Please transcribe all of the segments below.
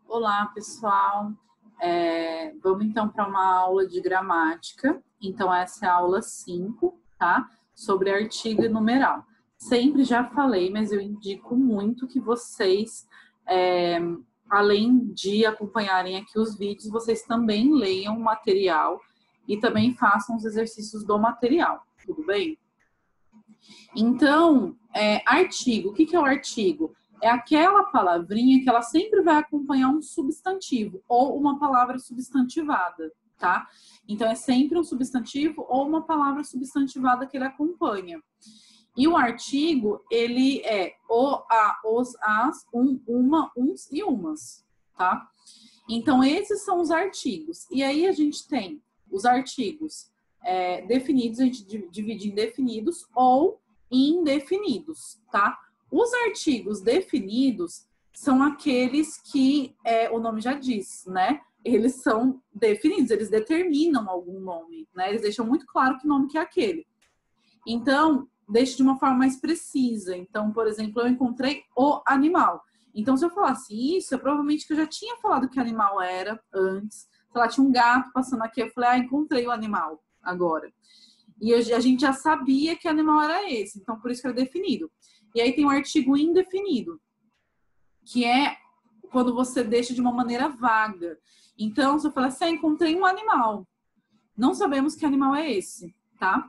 Olá, pessoal. Vamos então para uma aula de gramática. Então, essa é a aula 5, tá? Sobre artigo e numeral. Sempre já falei, mas eu indico muito que vocês, além de acompanharem aqui os vídeos, vocês também leiam o material e também façam os exercícios do material, tudo bem? Então, artigo. O que é o artigo? É aquela palavrinha que ela sempre vai acompanhar um substantivo ou uma palavra substantivada, tá? Então, é sempre um substantivo ou uma palavra substantivada que ele acompanha. E o artigo, ele é o, a, os, as, um, uma, uns e umas, tá? Então, esses são os artigos. E aí a gente tem os artigos definidos, a gente divide em definidos ou indefinidos, tá? Os artigos definidos são aqueles que, o nome já diz, né? Eles são definidos, eles determinam algum nome, né? Eles deixam muito claro que nome que é aquele. Então, deixa de uma forma mais precisa. Então, por exemplo, eu encontrei o animal. Então, se eu falasse isso, é provavelmente que eu já tinha falado que animal era antes. Sei lá, tinha um gato passando aqui, eu falei, encontrei o animal agora. E a gente já sabia que animal era esse, então por isso que era definido. E aí tem o artigo indefinido, que é quando você deixa de uma maneira vaga. Então, se eu falar assim, encontrei um animal, não sabemos que animal é esse, tá?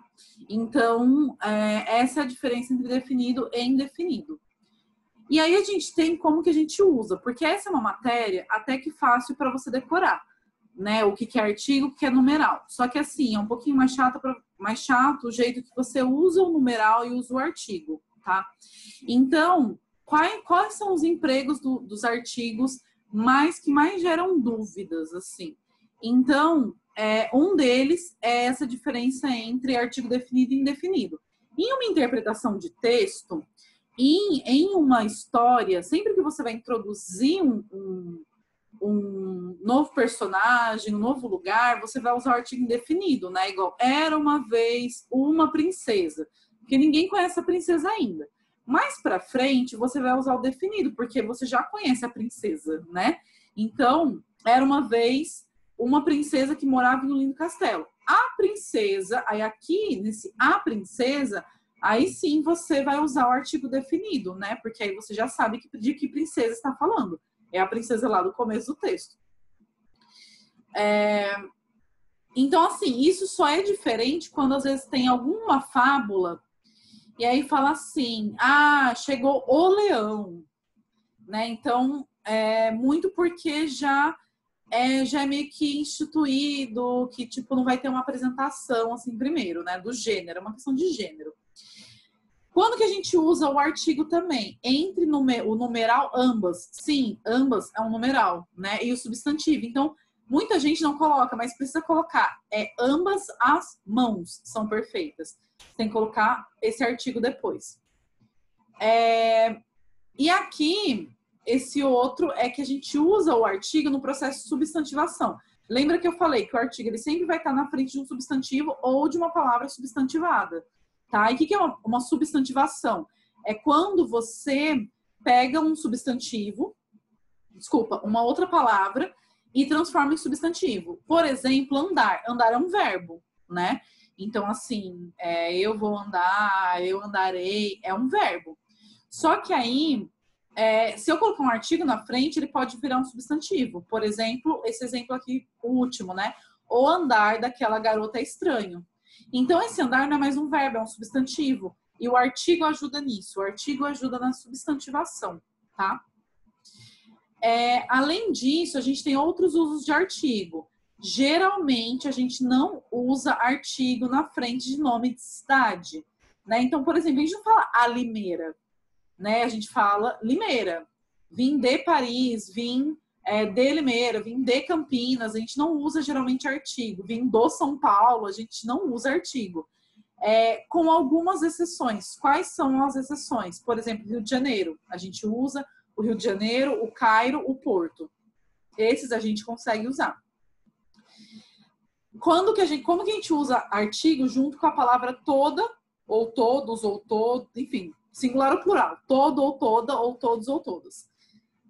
Então, essa é a diferença entre definido e indefinido. E aí a gente tem como que a gente usa, porque essa é uma matéria até que fácil para você decorar, né? O que é artigo, o que é numeral. Só que assim, é um pouquinho mais chato o jeito que você usa o numeral e usa o artigo, tá? Então, quais são os empregos dos artigos que mais geram dúvidas, assim? Então, um deles é essa diferença entre artigo definido e indefinido. Em uma interpretação de texto, em uma história, sempre que você vai introduzir um novo personagem, um novo lugar, você vai usar o artigo indefinido, né? Igual, era uma vez uma princesa, porque ninguém conhece a princesa ainda. Mais pra frente, você vai usar o definido, porque você já conhece a princesa, né? Então, era uma vez uma princesa que morava em um lindo castelo. A princesa, aí aqui, nesse a princesa, aí sim você vai usar o artigo definido, né? Porque aí você já sabe de que princesa está falando. É a princesa lá do começo do texto. Então, assim, isso só é diferente quando às vezes tem alguma fábula e aí fala assim, chegou o leão, né? Então, muito porque já é meio que instituído, que tipo não vai ter uma apresentação assim primeiro, né? Do gênero, é uma questão de gênero. Quando que a gente usa o artigo também? Entre o numeral ambas. Sim, ambas é um numeral, né? E o substantivo. Então, muita gente não coloca, mas precisa colocar. Ambas as mãos são perfeitas. Tem que colocar esse artigo depois. E aqui, esse outro é que a gente usa o artigo no processo de substantivação. Lembra que eu falei que o artigo ele sempre vai estar na frente de um substantivo ou de uma palavra substantivada. Tá? E o que é uma substantivação? É quando você pega um substantivo, uma outra palavra, e transforma em substantivo. Por exemplo, andar. Andar é um verbo, né? Então, assim, eu vou andar, eu andarei, é um verbo. Só que aí, se eu colocar um artigo na frente, ele pode virar um substantivo. Por exemplo, esse exemplo aqui, o último, né? O andar daquela garota é estranho. Então, esse andar não é mais um verbo, é um substantivo. E o artigo ajuda nisso. O artigo ajuda na substantivação, tá? Além disso, a gente tem outros usos de artigo. Geralmente, a gente não usa artigo na frente de nome de cidade, né? Então, por exemplo, a gente não fala a Limeira, né? A gente fala Limeira. Vim de Paris, vim de Limeira, vim de Campinas, a gente não usa geralmente artigo. Vim do São Paulo, a gente não usa artigo. Com algumas exceções. Quais são as exceções? Por exemplo, Rio de Janeiro. A gente usa o Rio de Janeiro, o Cairo, o Porto. Esses a gente consegue usar. Como que a gente usa artigo junto com a palavra toda, ou todos, ou todo, enfim, singular ou plural. Todo ou toda, ou todos ou todas.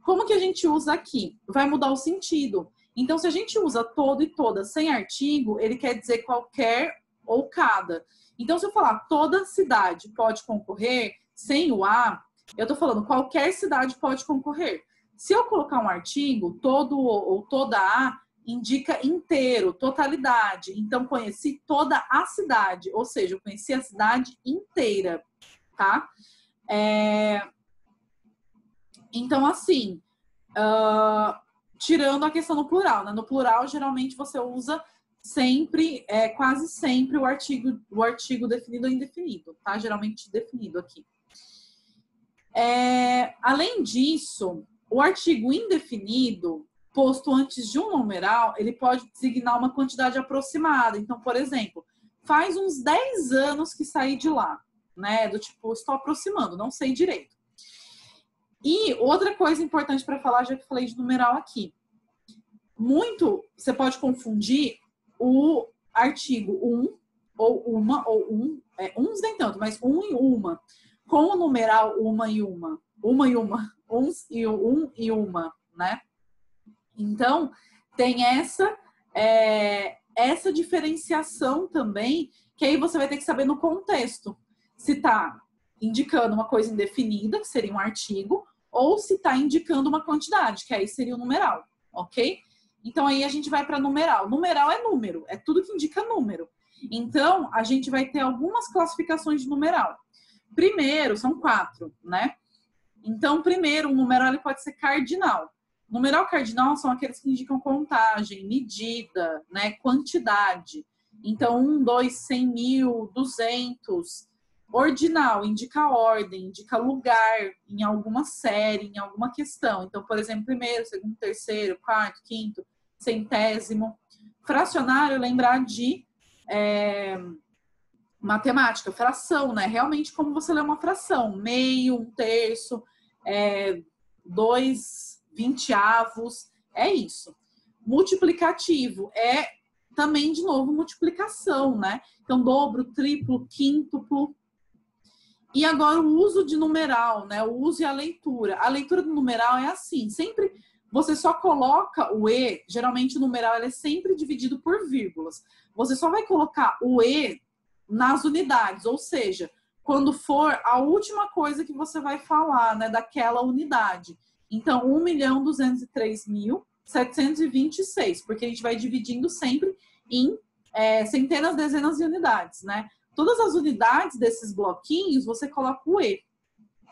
Como que a gente usa aqui? Vai mudar o sentido. Então, se a gente usa todo e toda sem artigo, ele quer dizer qualquer ou cada. Então, se eu falar toda cidade pode concorrer, sem o a, eu estou falando qualquer cidade pode concorrer. Se eu colocar um artigo, todo ou toda a, indica inteiro, totalidade. Então, conheci toda a cidade, ou seja, eu conheci a cidade inteira, tá? Então, assim, tirando a questão no plural, né? No plural, geralmente você usa sempre, quase sempre, o artigo definido ou indefinido, tá? Geralmente definido aqui. Além disso, o artigo indefinido, posto antes de um numeral, ele pode designar uma quantidade aproximada. Então, por exemplo, faz uns 10 anos que saí de lá, né? Do tipo, estou aproximando, não sei direito. E outra coisa importante para falar, já que falei de numeral aqui. Você pode confundir o artigo ou uma, ou uns nem tanto, mas um e uma, com o numeral uma e uma, uns e um e uma, né? Então, tem essa diferenciação também, que aí você vai ter que saber no contexto. Se está indicando uma coisa indefinida, que seria um artigo, ou se está indicando uma quantidade, que aí seria o numeral, ok? Então, aí a gente vai para numeral. Numeral é número, é tudo que indica número. Então, a gente vai ter algumas classificações de numeral. Primeiro, são 4, né? Então, primeiro, um numeral ele pode ser cardinal. Numeral cardinal são aqueles que indicam contagem, medida, né, quantidade. Então, 1, 2, 100 mil, 200. Ordinal indica ordem, indica lugar em alguma série, em alguma questão. Então, por exemplo, primeiro, segundo, terceiro, quarto, quinto, centésimo. Fracionário, lembrar de matemática, fração, né? Realmente como você lê uma fração. Meio, 1/3, 2 vinteavos, é isso. Multiplicativo é também, de novo, multiplicação, né? Então, dobro, triplo, quíntuplo. E agora o uso de numeral, né? O uso e a leitura. A leitura do numeral é assim, sempre você só coloca o E, geralmente o numeral ele é sempre dividido por vírgulas. Você só vai colocar o E nas unidades, ou seja, quando for a última coisa que você vai falar, né, daquela unidade. Então, 1.203.726, porque a gente vai dividindo sempre em centenas, dezenas de unidades, né? Todas as unidades desses bloquinhos, você coloca o E,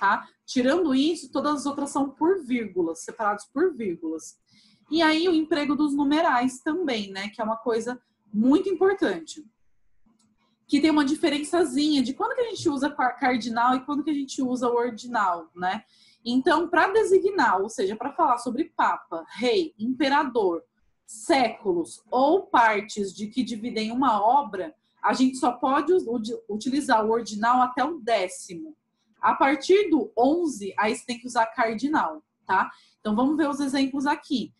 tá? Tirando isso, todas as outras são por vírgulas, separados por vírgulas. E aí, o emprego dos numerais também, né? Que é uma coisa muito importante. Que tem uma diferençazinha de quando que a gente usa cardinal e quando que a gente usa o ordinal, né? Então, para designar, ou seja, para falar sobre papa, rei, imperador, séculos ou partes de que dividem uma obra, a gente só pode utilizar o ordinal até o 10º. A partir do 11, aí você tem que usar cardinal, tá? Então, vamos ver os exemplos aqui.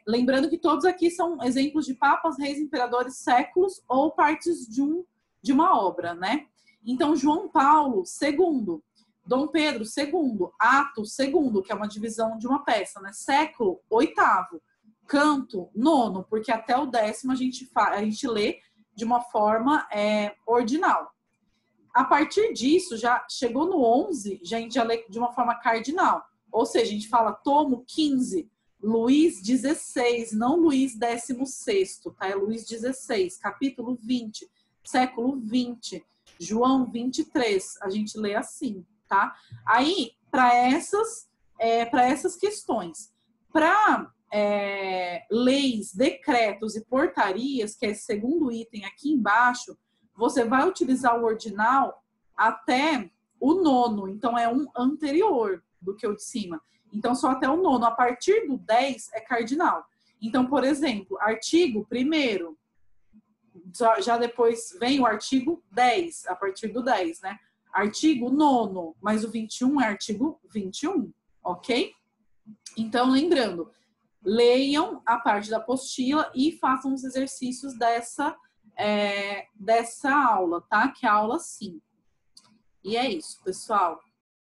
Lembrando que todos aqui são exemplos de papas, reis, imperadores, séculos ou partes de uma obra, né? Então, João Paulo, II. Dom Pedro, II. Ato, II, que é uma divisão de uma peça, né? Século, 8º. Canto, 9º, porque até o 10º a gente lê de uma forma ordinal. A partir disso, já chegou no 11, a gente já lê de uma forma cardinal. Ou seja, a gente fala tomo 15, Luís 16, não Luís 16º, tá? É Luís 16, capítulo 20, século 20, João 23, a gente lê assim, tá? Aí, para essas questões, para leis, decretos e portarias, que é esse segundo item aqui embaixo, você vai utilizar o ordinal até o 9º, então é um anterior do que o de cima. Então, só até o 9º. A partir do 10 é cardinal. Então, por exemplo, artigo 1º, já depois vem o artigo 10, a partir do 10, né? Artigo 9º, mas o 21 é artigo 21, ok? Então, lembrando, leiam a parte da apostila e façam os exercícios dessa aula, tá? Que é a aula 5. E é isso, pessoal.